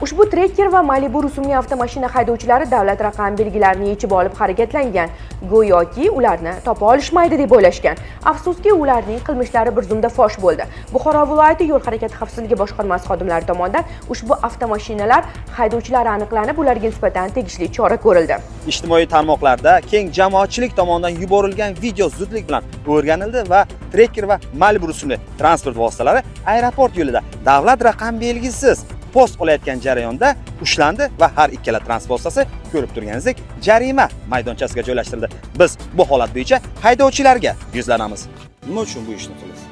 Ushbu Tracker va Malibu rusumli avtomashina haydovchilari davlat raqam belgilarini yechib olib harakatlangan. Go'yoki ularni topa olishmaydi deb o'ylashgan. Afsuski, ularning qilmishlari bir zumda fosh bo'ldi. Buxoro viloyati yo'l harakati xavfsizligi boshqarmasi xodimlari tomonidan ushbu avtomashinalar haydovchilari aniqlanib, ularga nisbatan tegishli chora ko'rildi. Ijtimoiy tarmoqlarda keng jamoatchilik tomonidan yuborilgan video zudlik bilan o'rganildi va Tracker va Malibu rusumli transport vositalari aeroport yo'lida davlat raqam belgisiz post olayotgan jarayonda ushlandi va har ikkala transport vositasi ko'rib turganingizdek jarima maydonchasiga joylashtirildi. Biz bu holat bo'yicha haydovchilarga yuzlanamiz. Nima uchun bu ishni qilasiz?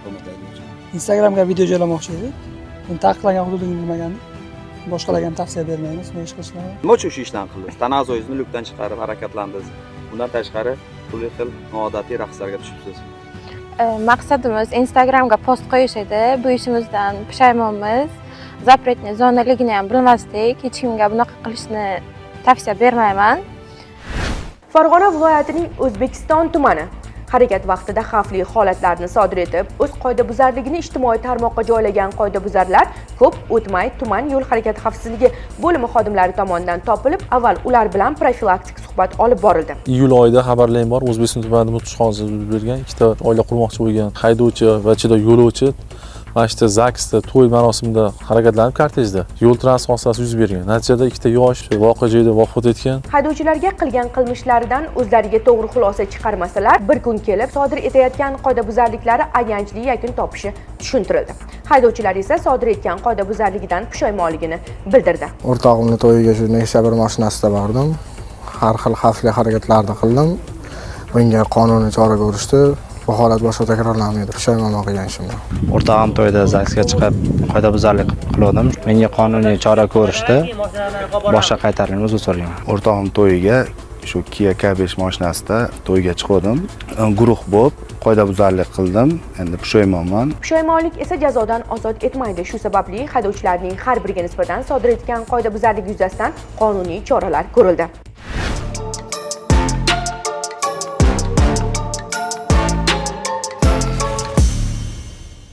Instagramga video joylamoqchi edik. Endi taqiqlangan hududini bilmagandik. Boshqalarga ham tavsiya bermaymiz, bu ish qilishni. Nima uchun shu ishni qildingiz? Tanazoyingizni lukdan chiqarib harakatlandingiz. Bundan tashqari turli xil noodatiy raqslarga tushibsiz. Maqsadimiz Instagramga post qo'yish edi. Bu ishimizdan pushaymonmiz. Zapretni zonaligini ham bilmasdik. Hech kimga bunaqa qilishni tavsiya bermayman. Farg'ona viloyatining O'zbekiston tumani harakat vaqtida xavfli holatlarni sodir etib, o'z qoidabuzarligini ijtimoiy tarmoqqa joylagan qoidabuzarlar ko'p o'tmay tuman yo'l harakati xavfsizligi bo'limi xodimlari tomonidan topilib, avval ular bilan profilaktik suhbat olib borildi. Iyul oyida xabarlarim bor. O'zbekiston tumanida mudhish hodisa yuz bergan. Ikkita oila qurmoqchi bo'lgan haydovchi va ichida yo'lovchi Mashta Zaksda to'y marosimida harakatlanib kortejda yo'l transport hodisasi yuz bergan. Natijada ikkita yosh voqea joyida vafot etgan. Haydovchilarga qilgan qilmishlaridan o'zlariga to'g'ri xulosa chiqarmasalar, bir kun kelib sodir etayotgan qoidabuzarliklari ayanchli yakun topishi tushuntirildi. Haydovchilar esa sodir etgan qoidabuzarligidan pushaymonligini bildirdi. O'rtog'imni to'yiga shu Nexia bir mashinasida bordim. Har xil xavfli harakatlarni qildim. Bunga qonuniy chora ko'rishdi. Bu holat boshqa takrorlanmaydi. Pushaymonman qilgan ishimdan. O'rtog'im to'yda zagsga chiqib, qoidabuzarlik qildim. Menga qonuniy chora ko'rishdi. Boshqa qaytarilgan uzr so'raman. O'rtog'im to'yiga shu Kia K5 mashinasida to'yga chiqdim. Guruh bo'lib qoidabuzarlik qildim. Endi pushaymonman. Pushaymonlik esa jazodan ozod etmaydi. Shu sababli haydovchilarning har biriga nisbatan sodir etgan qoidabuzarlik yuzasidan qonuniy choralar ko'rildi.